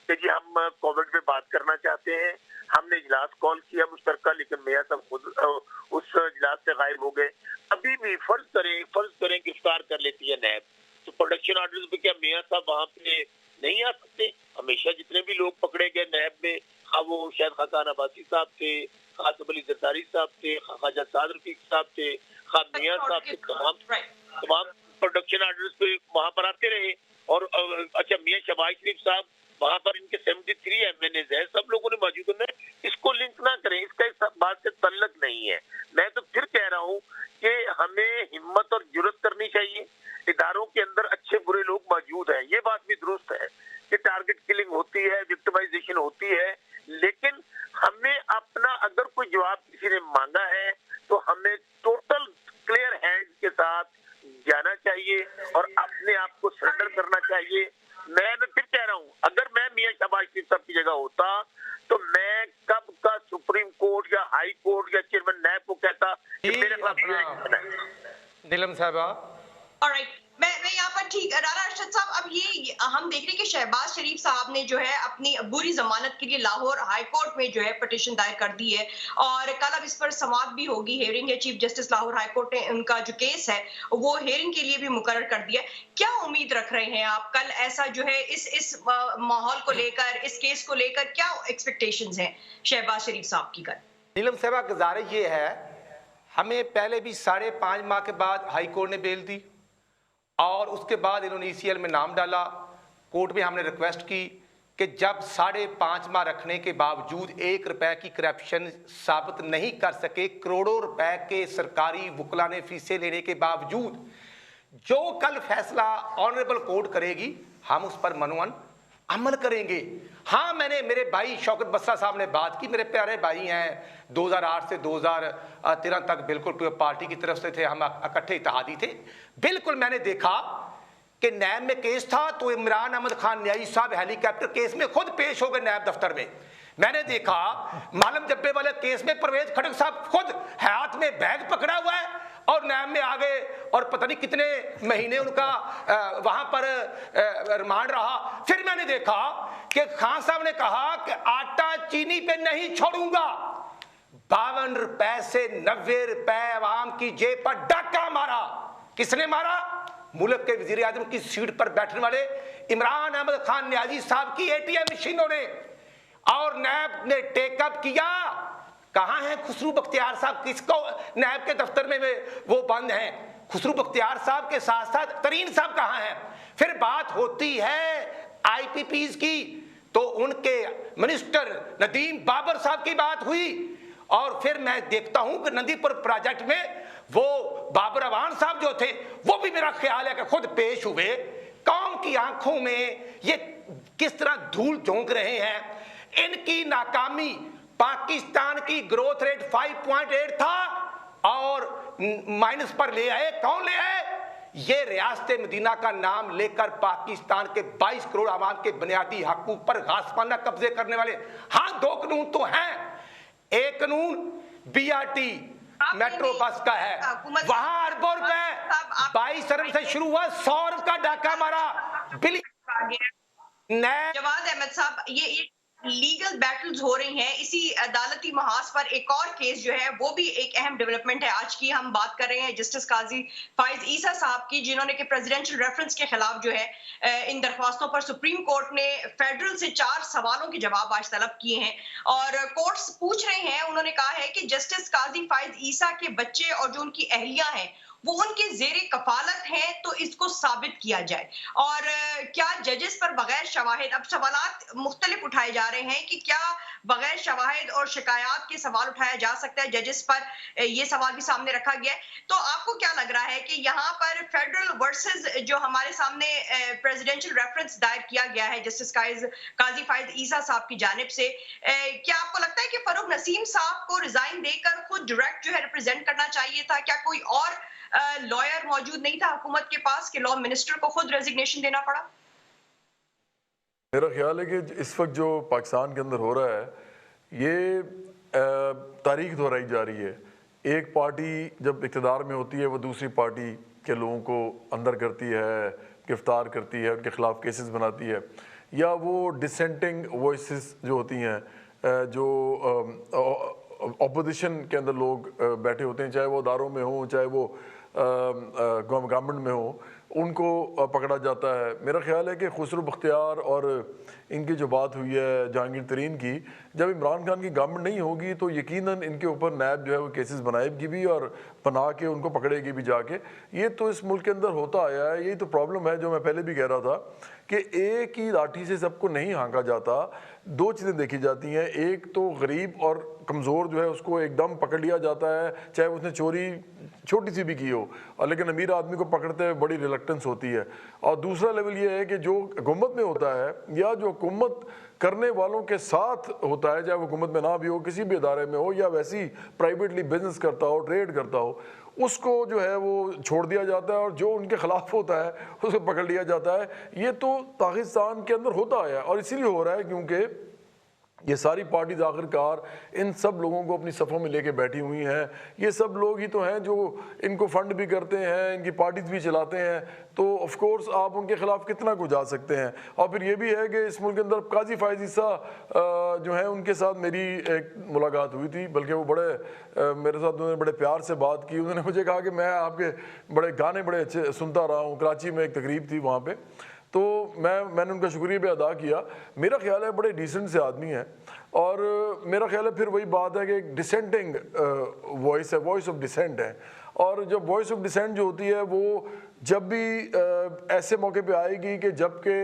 Speaker 4: کہ جی ہم کووڈ پہ بات کرنا چاہتے ہیں. ہم نے اجلاس کال کیا مشترکہ, لیکن میاں صاحب خود اس اجلاس سے غائب ہو گئے. ابھی بھی فرض کریں گرفتار کر لیتی ہے نیب, تو پروڈکشن آرڈرز پہ کیا میاں صاحب وہاں پہ نہیں آ سکتے؟ ہمیشہ جتنے بھی لوگ پکڑے گئے نیب میں, وہ شاید خاقان عباسی صاحب تھے, قاسم علی زرداری صاحب تھے, خواجہ سعد رفیق صاحب تھے, میاں صاحب تھے, تمام پروڈکشن آرڈرز پہ وہاں پر آتے رہے. اور اچھا, میاں شہباز شریف صاحب وہاں پر ان کے 73 MNAs ہیں, سب لوگوں نے موجود ہیں. اس کو لنک نہ کریں, اس کا اس بات سے تعلق نہیں ہے. میں تو پھر کہہ رہا ہوں کہ ہمیں ہمت اور جرات کرنی چاہیے. اداروں کے اندر اچھے برے لوگ موجود ہیں, یہ بات بھی درست ہے کہ ٹارگٹ کلنگ ہوتی ہے, وکٹمائزیشن ہوتی ہے, لیکن ہمیں اپنا اگر کوئی جواب کسی نے مانگا ہے تو ہمیں ٹوٹل کلیئر ہینڈ کے ساتھ جانا چاہیے اور اپنے آپ کو سرنڈر کرنا چاہیے. میں پھر کہہ رہا ہوں, اگر میں میاں شہباز شریف صاحب کی جگہ ہوتا تو میں کب کا سپریم کورٹ یا ہائی کورٹ یا چیئرمین نیب کو کہتا کہ میرے خلاف.
Speaker 2: نیلم صاحبہ,
Speaker 1: میں یہاں پر ٹھیک, رانا ارشد صاحب, اب یہ ہم دیکھ رہے ہیں کہ شہباز شریف صاحب نے جو ہے اپنی عبوری ضمانت کے لیے لاہور ہائی کورٹ میں جو ہے پٹیشن دائر کر دی ہے, اور کل اب اس پر سماعت بھی ہوگی, ہیئرنگ ہے. Chief justice Lahore high court نے ان کا جو کیس ہے وہ ہیئرنگ کے لیے بھی مقرر کر دیا. کیا امید رکھ رہے ہیں آپ کل ایسا جو ہے اس ماحول کو لے کر, اس کیس کو لے کر کیا ایکسپیکٹیشنز ہیں شہباز شریف صاحب کی کل؟
Speaker 2: نیلم صاحبہ, گزارش یہ ہے, ہمیں پہلے بھی 5.5 ماہ کے بعد ہائی کورٹ نے بیل دی, اور اس کے بعد انہوں نے ECL میں نام ڈالا. کورٹ میں ہم نے ریکویسٹ کی کہ جب 5.5 رکھنے کے باوجود 1 रुपए کی کرپشن ثابت نہیں کر سکے, کروڑوں रुपए کے سرکاری وکلا نے فیسیں لینے کے باوجود جو کل فیصلہ آنریبل کورٹ کرے گی ہم اس پر منوان عمل کریں گے. ہاں میں نے, میرے بھائی شوکت بسرا صاحب نے بات کی, میرے پیارے بھائی ہیں, 2008 سے 2013 تک بالکل پارٹی کی طرف سے تھے, ہم اکٹھے اتحادی تھے. بالکل میں نے دیکھا کہ نیب میں کیس تھا تو عمران احمد خان نیائی صاحب ہیلی کاپٹر کیس میں خود پیش ہو گئے نیب دفتر میں. میں نے دیکھا معلم جبے والے کیس میں پرویز کھٹک صاحب خود ہاتھ میں بیگ پکڑا ہوا ہے اور نیب میں آ گئے, اور پتہ نہیں کتنے مہینے ان کا وہاں پر ریمانڈ رہا. پھر میں نے دیکھا کہ خان صاحب نے کہا کہ آٹا چینی پہ نہیں چھوڑوں گا. 52 روپے سے 90 روپے عوام کی جیب پر ڈاکہ مارا. کس نے مارا؟ ملک کے وزیر اعظم کی سیٹ پر بیٹھنے والے عمران احمد خان نیازی صاحب کی ATM مشینوں نے. اور نیب نے ٹیک اپ کیا. کہاں ہیں خسرو بختیار صاحب؟ کس کو نیب کے دفتر میں وہ بند ہیں؟ خسرو بختیار صاحب کے ساتھ ساتھ ترین صاحب کہاں ہیں؟ پھر بات ہوتی ہے IPPs کی تو ان کے منسٹر ندیم بابر صاحب کی بات ہوئی, اور پھر میں دیکھتا ہوں کہ نندی پور پروجیکٹ میں وہ بابر اوان صاحب جو تھے وہ بھی میرا خیال ہے کہ خود پیش ہوئے. قوم کی آنکھوں میں یہ کس طرح دھول جھونک رہے ہیں. ان کی ناکامی, پاکستان کی گروتھ ریٹ 5.8 تھا اور مائنس پر لے آئے. کون لے آئے؟ یہ ریاست مدینہ کا نام لے کر پاکستان کے 22 کروڑ عوام کے بنیادی حقوق پر غاصبانہ قبضے کرنے والے. ہاں 2 قانون تو ہیں. ایک قانون BRT میٹرو بس کا ہے, وہاں اربوں روپے 22 ارب سے شروع ہوا, 100 ارب کا ڈاکہ مارا.
Speaker 1: جواد احمد صاحب, یہ لیگل بیٹلز ہو رہی ہیں. اسی عدالتی محاذ پر ایک اور کیس جو ہے وہ بھی ایک اہم ڈیولپمنٹ ہے. آج کی ہم بات کر رہے ہیں جسٹس قاضی فائز عیسیٰ صاحب کی, جنہوں نے کہ پریزیڈنشل ریفرنس کے خلاف جو ہے ان درخواستوں پر سپریم کورٹ نے فیڈرل سے 4 سوالوں کے جواب آج طلب کیے ہیں, اور کورٹس پوچھ رہے ہیں. انہوں نے کہا ہے کہ جسٹس قاضی فائز عیسیٰ کے بچے اور جو ان کی اہلیہ ہیں وہ ان کے زیر کفالت ہیں تو اس کو ثابت کیا جائے. اور کیا ججز پر بغیر شواہد, اب سوالات مختلف اٹھائے جا رہے ہیں کہ کیا بغیر شواہد اور شکایات کے سوال اٹھایا جا سکتا ہے؟ ججز پر یہ سوال بھی سامنے رکھا گیا ہے. تو آپ کو کیا لگ رہا ہے کہ یہاں پر فیڈرل ورسز جو ہمارے سامنے پریزیڈنشل ریفرنس دائر کیا گیا ہے جسٹس قاضی فائز عیسیٰ صاحب کی جانب سے, کیا آپ کو لگتا ہے کہ فاروق نسیم صاحب کو ریزائن دے کر خود ڈائریکٹ جو ہے ریپرزینٹ کرنا چاہیے تھا؟ کیا کوئی اور لائر موجود نہیں تھا حکومت کے پاس کہ لا منسٹر کو خود ریزگنیشن دینا پڑا؟
Speaker 5: میرا خیال ہے کہ اس وقت جو پاکستان کے اندر ہو رہا ہے یہ تاریخ دہرائی جا رہی ہے. ایک پارٹی جب اقتدار میں ہوتی ہے وہ دوسری پارٹی کے لوگوں کو اندر کرتی ہے, گرفتار کرتی ہے, ان کے خلاف کیسز بناتی ہے, یا وہ ڈسینٹنگ وائسز جو ہوتی ہیں, جو اپوزیشن کے اندر لوگ بیٹھے ہوتے ہیں, چاہے وہ اداروں میں ہوں چاہے وہ گورنمنٹ میں ہوں, ان کو پکڑا جاتا ہے. میرا خیال ہے کہ خسرو بختیار اور ان کی جو بات ہوئی ہے جہانگیر ترین کی, جب عمران خان کی گورنمنٹ نہیں ہوگی تو یقیناً ان کے اوپر نیب جو ہے وہ کیسز بنائے گی بھی اور بنا کے ان کو پکڑے گی بھی جا کے. یہ تو اس ملک کے اندر ہوتا آیا ہے. یہی تو پرابلم ہے جو میں پہلے بھی کہہ رہا تھا کہ ایک ہی لاٹھی سے سب کو نہیں ہانکا جاتا. 2 چیزیں دیکھی جاتی ہیں, ایک تو غریب اور کمزور جو ہے اس کو ایک دم پکڑ لیا جاتا ہے چاہے اس نے چوری چھوٹی سی بھی کی ہو, اور لیکن امیر آدمی کو پکڑتے ہوئے بڑی ریلکٹنس ہوتی ہے. اور دوسرا لیول یہ ہے کہ جو حکومت میں ہوتا ہے یا جو حکومت کرنے والوں کے ساتھ ہوتا ہے, چاہے وہ حکومت میں نہ بھی ہو, کسی بھی ادارے میں ہو یا ویسی پرائیویٹلی بزنس کرتا ہو, ٹریڈ کرتا ہو, اس کو جو ہے وہ چھوڑ دیا جاتا ہے, اور جو ان کے خلاف ہوتا ہے اس کو پکڑ لیا جاتا ہے. یہ تو پاکستان کے اندر ہوتا ہے, اور اسی لیے ہو رہا ہے کیونکہ یہ ساری پارٹیز آخرکار ان سب لوگوں کو اپنی صفوں میں لے کے بیٹھی ہوئی ہیں. یہ سب لوگ ہی تو ہیں جو ان کو فنڈ بھی کرتے ہیں, ان کی پارٹیز بھی چلاتے ہیں, تو آف کورس آپ ان کے خلاف کتنا کو جا سکتے ہیں. اور پھر یہ بھی ہے کہ اس ملک کے اندر قاضی فائز عیسیٰ جو ہیں ان کے ساتھ میری ایک ملاقات ہوئی تھی, بلکہ وہ میرے ساتھ انہوں نے بڑے پیار سے بات کی. انہوں نے مجھے کہا کہ میں آپ کے بڑے گانے بڑے اچھے سنتا رہا ہوں. کراچی میں ایک تقریب تھی وہاں پہ, تو میں نے ان کا شکریہ بھی ادا کیا. میرا خیال ہے بڑے ڈیسنٹ سے آدمی ہیں, اور میرا خیال ہے پھر وہی بات ہے کہ ایک ڈسینٹنگ وائس ہے, وائس آف ڈسینٹ ہے. اور جب وائس آف ڈسینٹ جو ہوتی ہے وہ जब भी ऐसे मौके पे आएगी कि जबकि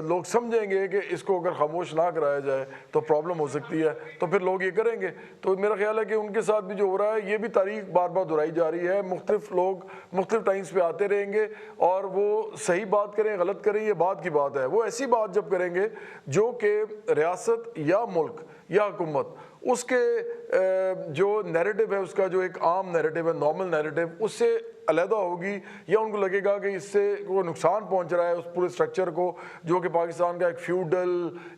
Speaker 5: लोग समझेंगे कि इसको अगर खामोश ना कराया जाए तो प्रॉब्लम हो सकती है, तो फिर लोग ये करेंगे। तो मेरा ख्याल है कि उनके साथ भी जो हो रहा है, ये भी तारीख बार बार दोहराई जा रही है। मुख्तलिफ लोग मुख्तलिफ टाइम्स पे आते रहेंगे और वो सही बात करें गलत करें ये बात की बात है। वो ऐसी बात जब करेंगे जो कि रियासत या मुल्क या हुकूमत उसके जो नैरेटिव है, उसका जो एक आम नैरेटिव है, नॉर्मल नैरेटिव, उससे अलहदा होगी, या उनको लगेगा कि इससे कोई नुकसान पहुंच रहा है उस पूरे स्ट्रक्चर को, जो कि पाकिस्तान का एक फ्यूडल,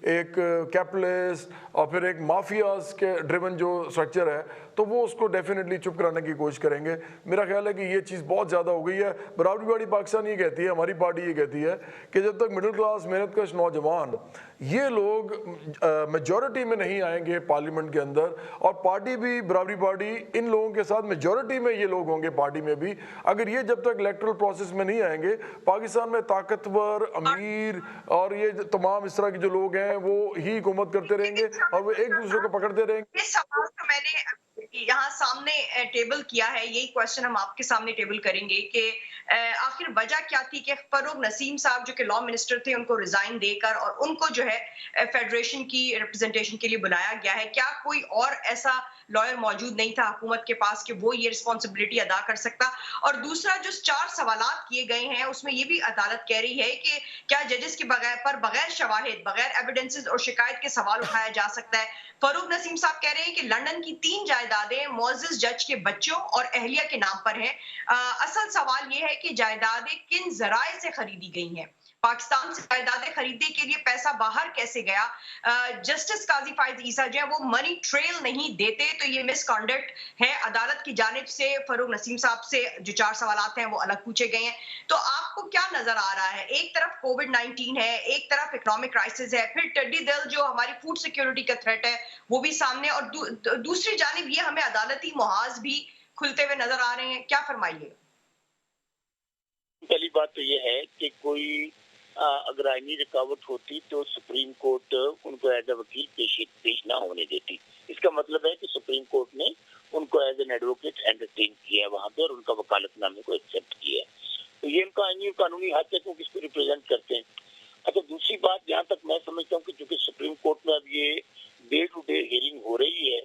Speaker 5: एक कैपिटलिस्ट और फिर एक माफियाज के ड्रिवन जो स्ट्रक्चर है, तो वो उसको डेफिनेटली चुप कराने की कोशिश करेंगे। मेरा ख्याल है कि ये चीज़ बहुत ज़्यादा हो गई है। बराबरी पार्टी पाकिस्तान ये कहती है, हमारी पार्टी ये कहती है कि जब तक मिडिल क्लास मेहनतकश नौजवान ये लोग मेजॉरिटी में नहीं आएंगे पार्लियामेंट के अंदर, और पार्टी भी बराबरी पार्टी इन लोगों के साथ मेजॉरिटी में ये लोग होंगे पार्टी में भी, अगर ये जब तक इलेक्टोरल प्रोसेस में नहीं आएंगे, पाकिस्तान में ताकतवर, अमीर और ये तमाम इस तरह के जो लोग हैं वो ही हुकूमत करते रहेंगे और वो एक दूसरे को पकड़ते रहेंगे।
Speaker 1: इस सवाल को मैंने यहाँ सामने टेबल किया है, यही क्वेश्चन हम आपके सामने टेबल करेंगे कि आखिर वजह क्या थी कि फरूक नसीम साहब जो कि लॉ मिनिस्टर थे, उनको रिजाइन देकर और उनको जो है फेडरेशन की रिप्रेजेंटेशन के लिए बुलाया गया है। क्या कोई और ऐसा लॉयर मौजूद नहीं था हुकूमत के पास कि वो ये रिस्पॉन्सिबिलिटी अदा कर सकता? और दूसरा, जो 4 सवालात किए गए हैं उसमें ये भी अदालत कह रही है कि क्या जजेस के बगैर शवाहिद, बगैर एविडेंसेस और शिकायत के सवाल उठाया जा सकता है? फरूक नसीम साहब कह रहे हैं कि लंदन की 3 जायदादें मुअज़्ज़िज़ जज के बच्चों और अहलिया के नाम पर हैं। असल सवाल ये है कि जायदादें किन ज़राए से खरीदी गई हैं, पाकिस्तान से जायदादें खरीदने के लिए पैसा बाहर कैसे गया? जस्टिस काजी फायद ईसा जो है वो मनी ट्रेल नहीं देते, तो ये मिसकॉन्डक्ट है। अदालत की जानिब से फरूक नसीम साहब से जो 4 सवालात हैं वो अलग पूछे गए हैं। तो आपको क्या नजर आ रहा है? एक तरफ कोविड-19 है, एक तरफ इकोनॉमिक क्राइसिस है, फिर टिड्डी दल जो हमारी फूड सिक्योरिटी का थ्रेट है वो भी सामने, और दूसरी जानिब ये हमें अदालती मुहाज भी खुलते हुए नजर आ रहे हैं। क्या फरमाइए?
Speaker 4: पहली बात तो ये है कि कोई अगर आईनी रुकावट होती तो सुप्रीम कोर्ट उनको एज ए वकील पेश ना होने देती। इसका मतलब है कि सुप्रीम कोर्ट ने उनको एज एन एडवोकेट एंटरटेन किया है वहां पे और उनका वकालतनामे को एक्सेप्ट किया है। तो ये उनका आईनी और कानूनी हक है, क्योंकि इसको रिप्रेजेंट करते हैं। अच्छा, दूसरी बात जहाँ तक मैं समझता हूँ कि चूंकि सुप्रीम कोर्ट में अब ये डे टू डे हियरिंग हो रही है,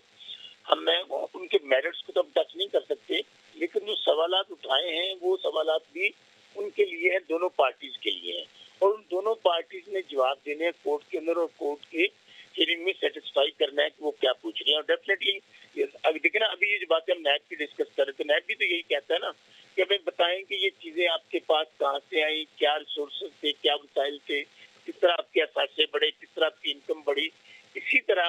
Speaker 4: मैं उनके मेरिट्स को तो अब टच नहीं कर सकते, लेकिन जो सवालात उठाए हैं वो सवालात भी उनके लिए है, दोनों पार्टीज के लिए है, और उन दोनों पार्टीज ने जवाब देने हैं कोर्ट के अंदर और कोर्ट के हियरिंग में सेटिस्फाई करना है कि वो क्या पूछ रही है। और डेफिनेटली अभी देखिए ना, अभी ये जो बातें हम नैब की डिस्कस कर रहे थे, नैब भी तो यही कहता है ना कि हमें बताएं कि ये चीजें आपके पास कहाँ से आई, क्या रिसोर्सेज थे, क्या वसाइल थे, किस तरह आपके असासे बढ़े, किस तरह आपकी इनकम बढ़ी। इसी तरह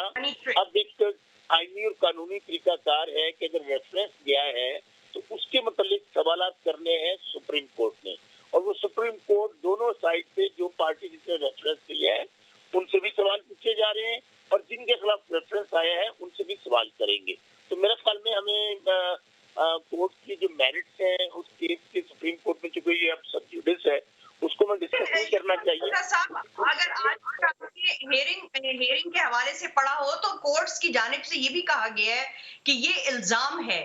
Speaker 4: अब एक आईनी और कानूनी तरीकाकार है कि अगर रेफरेंस गया है तो उसके मतलब सवालात करने हैं सुप्रीम कोर्ट ने, और वो सुप्रीम कोर्ट दोनों साइड पे जो पार्टी जिसने रेफरेंस दिया है उनसे भी सवाल पूछे जा रहे हैं और जिनके खिलाफ रेफरेंस आया है उनसे भी सवाल करेंगे। तो मेरे ख्याल में हमें कोर्ट की जो मेरिट्स हैं उस केस के सुप्रीम कोर्ट में, चूंकि ये अब सब जुडिस है, उसको मैं डिस्कस नहीं करना चाहिए।
Speaker 1: अगर आज हेयरिंग के हवाले से पढ़ा हो तो कोर्ट्स की जानिब से ये भी कहा गया है कि ये इल्जाम है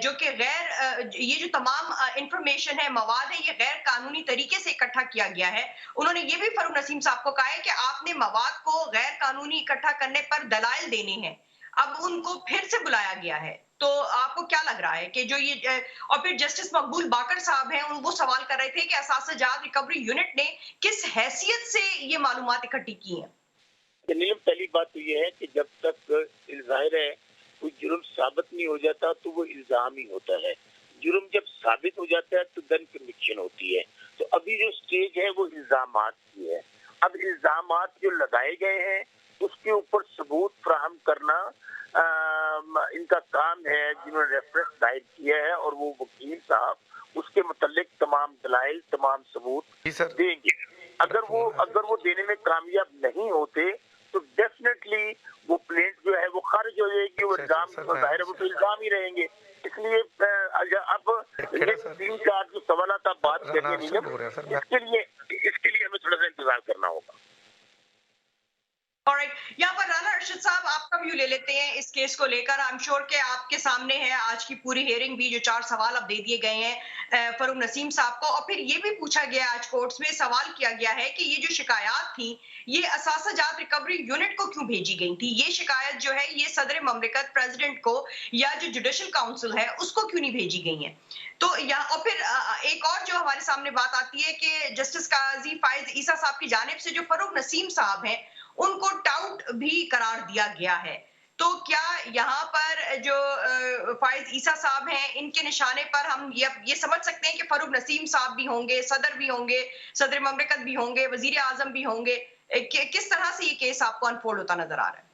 Speaker 1: जो कि ये जो तमाम इंफॉर्मेशन है, मवाद है, ये गैर कानूनी तरीके से इकट्ठा किया गया है। उन्होंने ये भी फरूक नसीम साहब को कहा है कि आपने मवाद को गैर कानूनी इकट्ठा करने पर दलाइल देने हैं। अब उनको फिर से बुलाया गया है, तो आपको क्या लग रहा है कि जो ये, और फिर जस्टिस मकबूल बाकर साहब हैं, वो सवाल कर रहे थे कि असासे-जात रिकवरी यूनिट ने किस हैसियत से ये मालूमात इकट्ठी की हैं?
Speaker 4: पहली बात तो ये है कि जब तक जाहिर है कोई जुर्म साबित नहीं हो जाता तो वो इल्जाम ही होता है। जुर्म जब साबित हो जाता है तो देन कन्विक्शन होती है। तो अभी जो स्टेज है वो इल्जामात की है। अब इल्जामात जो लगाए गए हैं उसके ऊपर सबूत फराहम करना इनका काम है, जिन्होंने रेफरेंस दायर किया है, और वो वकील साहब उसके मुतालिक तमाम दलाइल, तमाम सबूत देंगे। अगर वो देने में कामयाब नहीं होते तो डेफिनेटली वो प्लेंट जो है वो खारिज हो जाएगी, वो इल्जाम जाहिर है वो तो इल्जाम ही रहेंगे। इसलिए अब ये 3-4 जो सवालात आप बात कर रहे हैं, इसके लिए हमें थोड़ा सा इंतजार करना होगा।
Speaker 1: ऑलराइट, यहाँ पर राना अरशद साहब आपका व्यू ले लेते हैं इस केस को लेकर। आई एम श्योर के आपके सामने है आज की पूरी हियरिंग भी, जो 4 सवाल अब दे दिए गए हैं फरूक नसीम साहब को, और फिर ये भी पूछा गया आज कोर्ट्स में, सवाल किया गया है कि ये जो शिकायत थी ये असासा जात रिकवरी यूनिट को क्यों भेजी गई थी? ये शिकायत जो है ये सदर ममलिकत प्रेसिडेंट को या जो जुडिशल काउंसिल है उसको क्यों नहीं भेजी गई है? तो यहाँ और फिर एक और जो हमारे सामने बात आती है कि जस्टिस काजी फाइज ईसा साहब की जानिब से जो फरूक नसीम साहब हैं उनको टाउट भी करार दिया गया है। तो क्या यहाँ पर जो फाइज ईसा साहब हैं इनके निशाने पर हम ये समझ सकते हैं कि फरूक नसीम साहब भी होंगे, सदर भी होंगे, सदर ममलिकत भी होंगे, वजीर आजम भी होंगे? किस तरह से ये केस आपको अनफोल्ड होता नजर आ रहा है?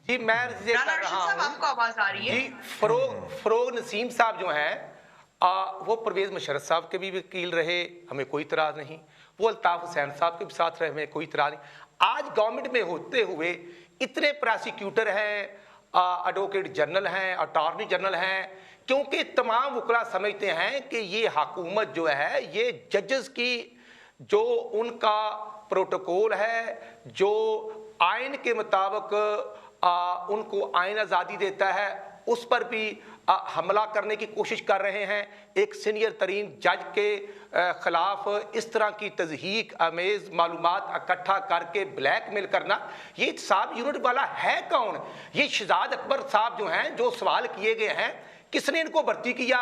Speaker 2: जी मैं ये कर रहा हूं,
Speaker 1: आपको आवाज आ रही है
Speaker 2: जी। फरोग नसीम साहब जो हैं वो परवेज मुशर्रफ साहब के भी वकील रहे, हमें कोई इतराज नहीं। वो अल्ताफ हुसैन साहब के भी साथ रहे, हमें कोई इतराज नहीं। आज गवर्नमेंट में होते हुए इतने प्रोसिक्यूटर हैं, एडवोकेट जनरल हैं, अटॉर्नी जनरल हैं, क्योंकि तमाम वकला समझते हैं कि ये हुकूमत जो है ये जजेस की जो उनका प्रोटोकॉल है, जो आइन के मुताबिक उनको आइन आज़ादी देता है, उस पर भी हमला करने की कोशिश कर रहे हैं। एक सीनियर तरीन जज के खिलाफ इस तरह की तज़हीक अमेज़ मालूमात इकट्ठा करके ब्लैकमेल करना, ये साहब यूनिट वाला है कौन? ये शहजाद अकबर साहब जो हैं, जो सवाल किए गए हैं, किसने इनको भर्ती किया,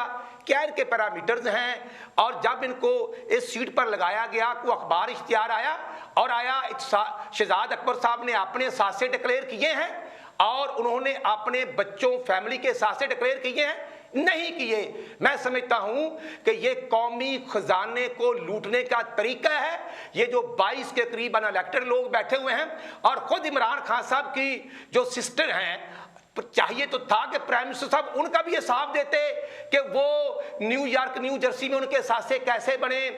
Speaker 2: क्या इनके पैरामीटर्स हैं? और जब इनको इस सीट पर लगाया गया, को अखबार इश्तिहार आया और आया शहजाद अकबर साहब ने अपने सासे डिक्लेयर किए हैं और उन्होंने अपने बच्चों फैमिली के सासे डिक्लेयर किए हैं? नहीं किए। मैं समझता हूं कि ये कौमी खजाने को लूटने का तरीका है। ये जो 22 के करीब अनइलेक्टेड लोग बैठे हुए हैं और खुद इमरान खान साहब की जो सिस्टर हैं, चाहिए तो था कि प्राइम मिनिस्टर साहब उनका भी हिसाब देते कि वो न्यूयॉर्क न्यू जर्सी में उनके सासे कैसे बने,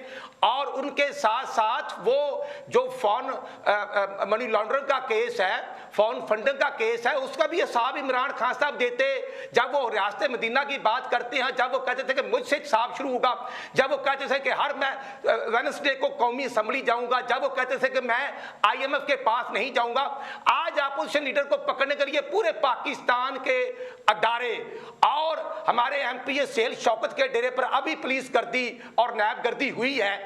Speaker 2: और उनके साथ साथ वो जो फॉरेन मनी लॉन्ड्रिंग का केस है, फॉरेन फंडिंग का केस है, उसका भी हिसाब इमरान खान साहब देते। जब वो रियासत मदीना की बात करते हैं, जब वो कहते थे कि मुझसे हिसाब शुरू होगा, जब वो कहते थे कि हर मैं वेडनेसडे को कौमी असम्बली जाऊंगा, जब वो कहते थे कि मैं IMF के पास नहीं जाऊंगा, आज अपोजिशन लीडर को पकड़ने के लिए पूरे पाकिस्तान के अदारे और हमारे MP सेल शौकत के डेरे पर अभी पुलिस गर्दी और नैब गर्दी हुई है।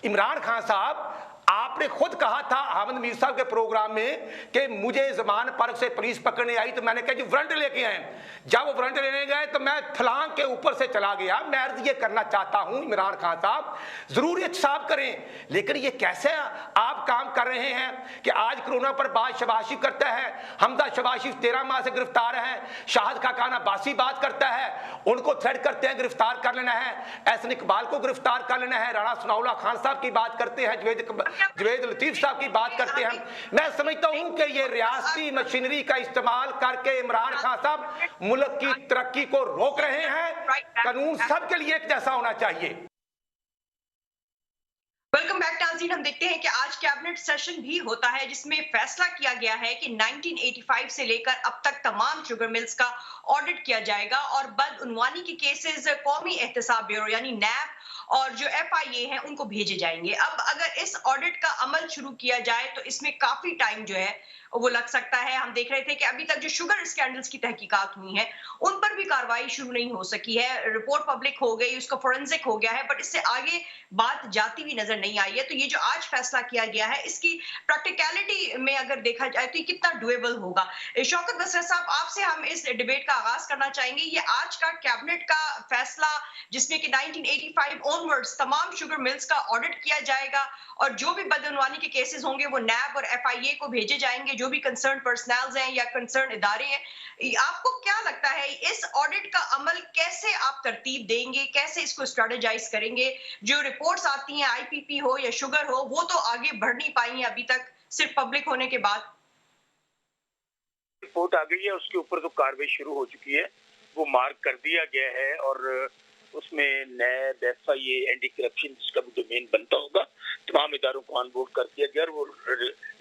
Speaker 2: इमरान खान साहब, आपने खुद कहा था अहमद मीर साहब के प्रोग्राम में कि मुझे जमान पार्क से पुलिस पकड़ने आई तो मैंने कहा जी वारंट लेके आए। जब वो वारंट लेने गए तो मैं थलांग के ऊपर से चला गया। मैं अर्ज ये करना चाहता हूं इमरान खान साहब, जरूर एहतसाब करें, लेकिन ये कैसे आप काम कर रहे हैं कि आज कोरोना पर बात शहबाज शरीफ करता है, हमजा शहबाज शरीफ 13 माह से गिरफ्तार हैं, शाहिद खाकान अब्बासी बात करता है, उनको थ्रेट करते हैं गिरफ्तार कर लेना है, एहसन इकबाल को गिरफ्तार कर लेना है, राणा सनाउल्लाह खान साहब की बात करते हैं, जवेद लतीफ साहब की बात करते हैं। मैं समझता हूं कि ये रियासती मशीनरी का इस्तेमाल करके इमरान खान साहब मुल्क की तरक्की को रोक रहे हैं। कानून सबके लिए एक जैसा होना चाहिए।
Speaker 1: वेलकम बैक नाज़रीन, हम देखते हैं कि आज कैबिनेट सेशन भी होता है जिसमें फैसला किया गया है कि 1985 से लेकर अब तक तमाम शुगर मिल्स का ऑडिट किया जाएगा और बदउनवानी के केसेस कौमी एहतसाब ब्यूरो यानी नैब और जो FIA हैं उनको भेजे जाएंगे। अब अगर इस ऑडिट का अमल शुरू किया जाए तो इसमें काफी टाइम जो है वो लग सकता है। हम देख रहे थे कि अभी तक जो शुगर स्कैंडल्स की तहकीकात हुई हैं उन पर भी कार्रवाई शुरू नहीं हो सकी है। रिपोर्ट पब्लिक हो गई, उसका फोरेंसिक हो गया है, बट इससे आगे बात जाती हुई नजर नहीं आई है। तो ये जो आज फैसला किया गया है इसकी प्रैक्टिकलिटी में अगर देखा जाए तो ये कितना डुएबल होगा? शौकत बसरा साहब, आपसे हम इस डिबेट का आगाज करना चाहेंगे। ये आज का कैबिनेट का फैसला जिसमें कि 1985 ऑनवर्ड्स तमाम शुगर मिल्स का ऑडिट किया जाएगा और जो भी बदउनवानी के केसेस होंगे वो नैब और FIA को भेजे जाएंगे, जो भी कंसर्न पर्सनल्स हैं या कंसर्न इदारे हैं। आपको क्या लगता है इस ऑडिट का अमल कैसे आप तरतीब देंगे, कैसे इसको स्ट्रेटेजाइज करेंगे? जो रिपोर्ट्स आती हैं IPP हो या शुगर हो वो तो आगे बढ़ नहीं पाई हैं अभी तक सिर्फ पब्लिक होने के बाद।
Speaker 4: रिपोर्ट आ गई है, उसके ऊपर तो कार्रवाई शुरू हो चुकी है, वो मार्क कर दिया गया है और उसमें नैब FIA एंटी करप्शन जिसका भी डोमेन बनता होगा तमाम इदारों को ऑन बोर्ड कर दिया गया और वो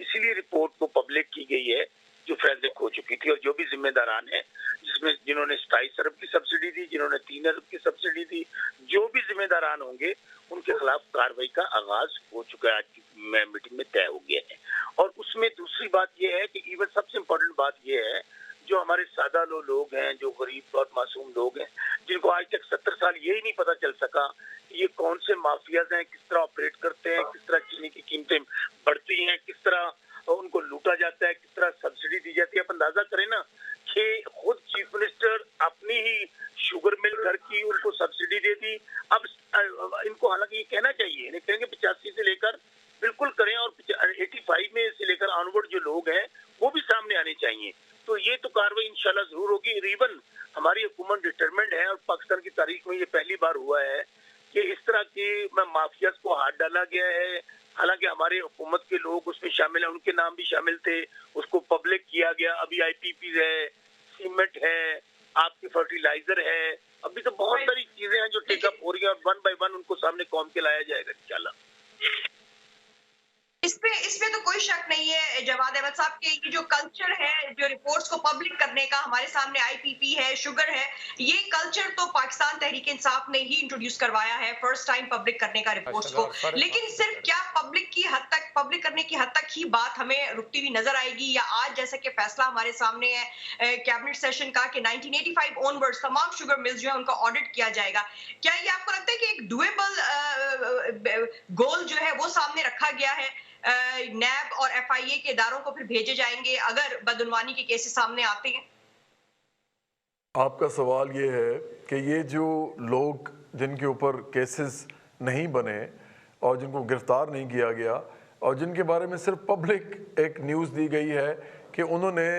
Speaker 4: इसीलिए रिपोर्ट को पब्लिक की गई है जो फैसलिक हो चुकी थी। और जो भी जिम्मेदारान है जिसमें जिन्होंने 27 अरब की सब्सिडी दी, जिन्होंने 3 अरब की सब्सिडी दी, जो भी जिम्मेदारान होंगे उनके खिलाफ कार्रवाई का आगाज हो चुका है, आज की मीटिंग में तय हो गया है। और उसमें दूसरी बात यह है कि इवन सबसे इम्पोर्टेंट बात यह है, जो हमारे सादा लोग हैं, जो गरीब और मासूम लोग हैं, जिनको आज तक 70 साल यही नहीं पता चल सका कि ये कौन से माफियाज हैं, किस तरह ऑपरेट करते हैं, किस तरह चीनी की कीमतें बढ़ती हैं, किस तरह उनको लूटा जाता है, किस तरह सब्सिडी दी जाती है। आप अंदाजा करें ना कि खुद चीफ मिनिस्टर अपनी ही शुगर मिल घर की उनको सब्सिडी दे दी। अब इनको हालांकि ये कहना चाहिए, इन्हें कहेंगे 85 से लेकर बिल्कुल करें, और 85 में से लेकर ऑनवर्ड जो लोग हैं वो भी सामने आने चाहिए। तो ये तो कार्रवाई इंशाल्लाह जरूर होगी। इवन हमारी हुकूमत डिटरमेंट है, और पाकिस्तान की तारीख में ये पहली बार हुआ है कि इस तरह की माफियाज को हाथ डाला गया है। हालांकि हमारे हुकूमत के लोग उसमें शामिल हैं, उनके नाम भी शामिल थे, उसको पब्लिक किया गया। अभी IPP है, सीमेंट है, आपकी फर्टिलाइजर है, अभी तो बहुत सारी चीजें हैं जो टेकअप हो रही है, और वन बाय वन उनको सामने कौम के लाया जाएगा इंशाल्लाह।
Speaker 1: इसमें तो कोई शक नहीं है जवाद अहमद साहब के, ये जो कल्चर है जो रिपोर्ट्स को पब्लिक करने का, हमारे सामने IPP है, शुगर है, ये कल्चर तो पाकिस्तान तहरीक इंसाफ ने ही इंट्रोड्यूस करवाया है, फर्स्ट टाइम पब्लिक करने का रिपोर्ट्स को। लेकिन सिर्फ क्या पब्लिक करने की हद तक ही बात हमें रुकती हुई नजर आएगी, या आज जैसे कि फैसला हमारे सामने है कैबिनेट सेशन का कि 1985 ऑनवर्ड्स तमाम शुगर मिल्स जो है उनका ऑडिट किया जाएगा, क्या ये आपको लगता है कि एक डुएबल गोल जो है वो सामने रखा गया है? नैब और FIA के इदारों को फिर भेजे जाएंगे अगर बदउनवानी के केसेस सामने आते हैं?
Speaker 5: आपका सवाल ये है कि ये जो लोग जिनके ऊपर केसेस नहीं बने और जिनको गिरफ्तार नहीं किया गया, और जिनके बारे में सिर्फ पब्लिक एक न्यूज़ दी गई है कि उन्होंने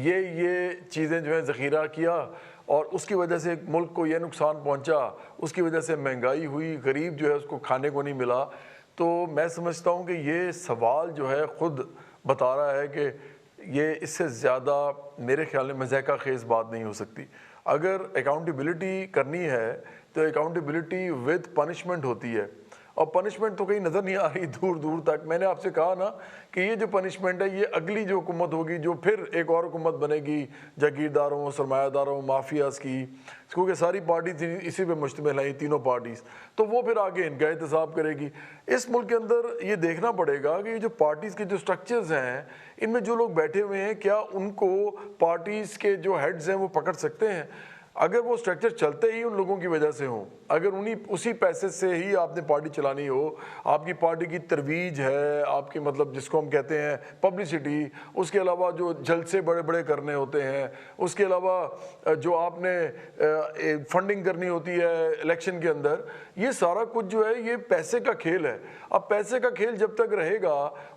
Speaker 5: ये चीज़ें जो है ज़ख़ीरा किया और उसकी वजह से मुल्क को ये नुकसान पहुंचा, उसकी वजह से महंगाई हुई, गरीब जो है उसको खाने को नहीं मिला, तो मैं समझता हूँ कि ये सवाल जो है ख़ुद बता रहा है कि ये इससे ज़्यादा मेरे ख्याल में मज़ाक़ा ख़ेज़ बात नहीं हो सकती। अगर अकाउंटेबिलिटी करनी है तो अकाउंटेबिलिटी विद पनिशमेंट होती है, और पनिशमेंट तो कहीं नज़र नहीं आ रही दूर दूर तक। मैंने आपसे कहा ना कि ये जो पनिशमेंट है ये अगली जो हुकूमत होगी, जो फिर एक और हुकूमत बनेगी जागीरदारों, सरमायादारों, माफियाज़ की, क्योंकि सारी पार्टी इसी पे मुश्तमिल हैं, तीनों पार्टीज़, तो वो फिर आगे इनका एहतसाब करेगी। इस मुल्क के अंदर ये देखना पड़ेगा कि ये जो पार्टीज़ के जो स्ट्रक्चर्स हैं, इनमें जो लोग बैठे हुए हैं, क्या उनको पार्टीज़ के जो हेड्स हैं वो पकड़ सकते हैं? अगर वो स्ट्रक्चर चलते ही उन लोगों की वजह से हों, अगर उसी पैसे से ही आपने पार्टी चलानी हो, आपकी पार्टी की तरवीज है, आपकी मतलब जिसको हम कहते हैं पब्लिसिटी, उसके अलावा जो जलसे बड़े बड़े करने होते हैं, उसके अलावा जो आपने फंडिंग करनी होती है इलेक्शन के अंदर, ये सारा कुछ जो है ये पैसे का खेल है। अब पैसे का खेल जब तक रहेगा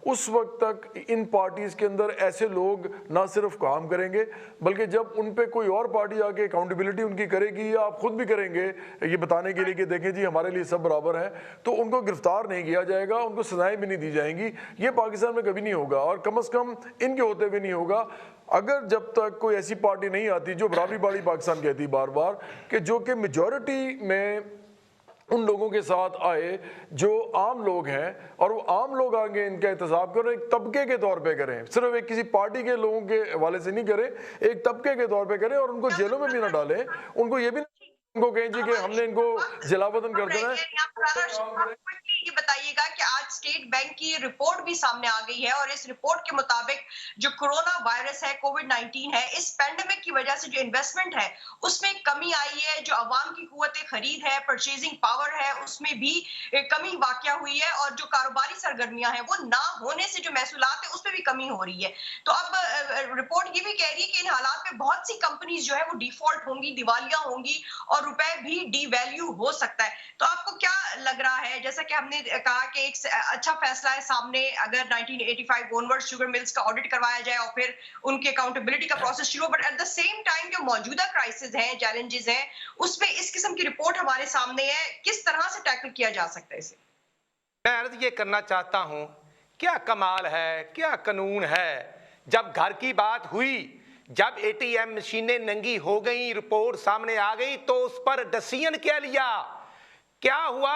Speaker 5: उस वक्त तक इन पार्टीज़ के अंदर ऐसे लोग ना सिर्फ काम करेंगे, बल्कि जब उन पे कोई और पार्टी आके अकाउंटेबिलिटी उनकी करेगी, या आप खुद भी करेंगे ये बताने के लिए कि देखें जी हमारे लिए सब बराबर हैं, तो उनको गिरफ्तार नहीं किया जाएगा, उनको सजाएं भी नहीं दी जाएंगी। ये पाकिस्तान में कभी नहीं होगा, और कम से कम इनके होते हुए नहीं होगा। अगर जब तक कोई ऐसी पार्टी नहीं आती जो बराबरी बाड़ी पाकिस्तान कहती बार बार कि जो कि मेजॉरिटी में उन लोगों के साथ आए जो आम लोग हैं, और वो आम लोग आगे इनका एहतसाब करें, एक तबके के तौर पे करें, सिर्फ एक किसी पार्टी के लोगों के हवाले से नहीं करें, एक तबके के तौर पे करें, और उनको जेलों में भी ना डालें, उनको ये भी उनको कहें जी कि हमने इनको जलावतन कर देना है।
Speaker 1: ये बताइएगा कि आज स्टेट बैंक की रिपोर्ट भी सामने आ गई है, और इस रिपोर्ट के मुताबिक जो कोरोना वायरस है, कोविड-19 है, इस पैंडेमिक की वजह से जो इन्वेस्टमेंट है उसमें कमी आई है, जो अवाम की कुव्वत खरीद है, परचेजिंग पावर है, उसमें भी कमी वाक़या हुई है, और जो कारोबारी सरगर्मियां हैं वो ना होने से जो महसूलात है उसमें भी कमी हो रही है। तो अब रिपोर्ट ये भी कह रही है कि इन हालात में बहुत सी कंपनीज जो है वो डिफॉल्ट होंगी, दिवालिया होंगी, और रुपए भी डीवैल्यू हो सकता है। तो आपको क्या लग रहा है, जैसा कि हमने कहा कि एक अच्छा फैसला है सामने, अगर 1985 ऑनवर्ड शुगर मिल्स का ऑडिट करवाया जाए और फिर उनके अकाउंटेबिलिटी का प्रोसेस शुरू, but at the same time जो मौजूदा क्राइसिस हैं, चैलेंजेस हैं, उसमें इस किस्म की रिपोर्ट हमारे सामने है, किस तरह से टैकल किया जा सकता है इसे?
Speaker 2: मैं अर्ज ये करना चाहता हूं, क्या कमाल है, क्या कानून है। जब घर की बात हुई, जब ATM मशीनें नंगी हो गई, रिपोर्ट सामने आ गई, तो उस पर डिसीजन क्या लिया? क्या हुआ?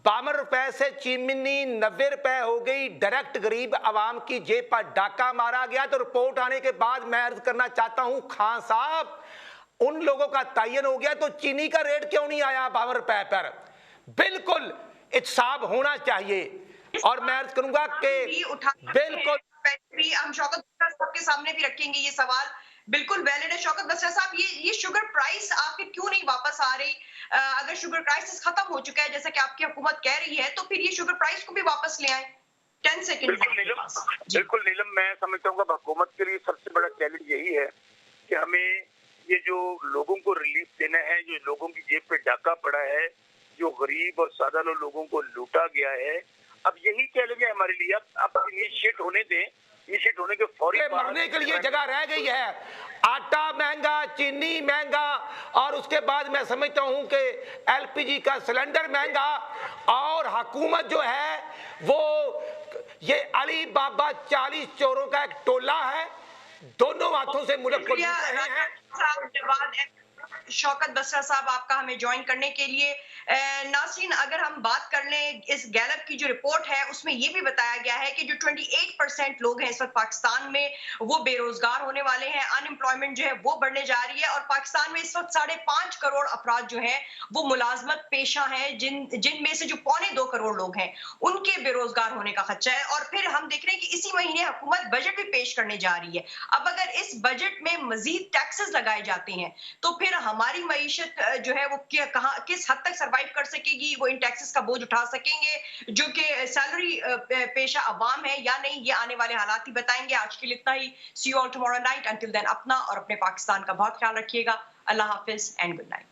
Speaker 2: 52 रुपए से चीनी 90 रुपए हो गई, डायरेक्ट गरीब आवाम की जेब पर डाका मारा गया। तो रिपोर्ट आने के बाद मैं अर्ज करना चाहता हूं खान साहब, उन लोगों का तयन हो गया तो चीनी का रेट क्यों नहीं आया 52 रुपए पर? बिल्कुल इत्साब होना चाहिए। और मैं अर्ज करूंगा कि बिल्कुल
Speaker 1: भी हम शौकत बसरा साहब के सामने भी रखेंगे ये सवाल, बिल्कुल वैलिड है। शौकत बसरा साहब, ये शुगर प्राइस आखिर क्यों नहीं वापस आ रही? अगर शुगर क्राइसिस खत्म हो चुका है जैसा कि आपकी हुकूमत कह रही है, तो फिर ये शुगर प्राइस को भी वापस ले आए। 10 सेकंड।
Speaker 4: बिल्कुल नीलम, मैं समझता हूँ हुकूमत के लिए सबसे बड़ा चैलेंज यही है कि हमें ये जो लोगों को रिलीफ देना है, जो लोगों की जेब पे डाका पड़ा है, जो गरीब और सादा लोगों को लूटा गया है, अब यही चैलेंज है हमारे लिए। अब इनिशिएट होने दें, इनिशिएट होने के फौरी
Speaker 2: मरने के लिए जगह रह गई है। आटा महंगा, चीनी महंगा, और उसके बाद मैं समझता हूं कि एलपीजी का सिलेंडर महंगा, और हुकूमत जो है वो ये अली बाबा 40 चोरों का एक टोला है, दोनों हाथों से मुल्क को लूट रहे हैं।
Speaker 1: शौकत बसरा साहब, आपका हमें ज्वाइन करने के लिए। नाज़रीन, अगर हम बात कर लें इस गैलप की जो रिपोर्ट है उसमें यह भी बताया गया है कि जो 28% लोग हैं इस वक्त पाकिस्तान में, वो बेरोजगार होने वाले हैं। अनएम्प्लॉयमेंट जो है वो बढ़ने जा रही है, और पाकिस्तान में इस वक्त 5.5 करोड़ अफराद जो हैं वो मुलाजमत पेशा हैं, जिनमें से जो 2.25 करोड़ लोग हैं उनके बेरोजगार होने का खदशा है। और फिर हम देख रहे हैं कि इसी महीने हुकूमत बजट भी पेश करने जा रही है। अब अगर इस बजट में मजीद टैक्सेस लगाए जाते हैं तो फिर हमारी मईशत जो है वो किस हद तक सरवाइव कर सकेगी, वो इन टैक्सेस का बोझ उठा सकेंगे जो कि सैलरी पेशा अवाम है या नहीं, ये आने वाले हालात ही बताएंगे। आज के लिए इतना ही। See you all tomorrow night. Until then अपना और अपने पाकिस्तान का बहुत ख्याल रखिएगा। अल्लाह हाफिज एंड गुड नाइट।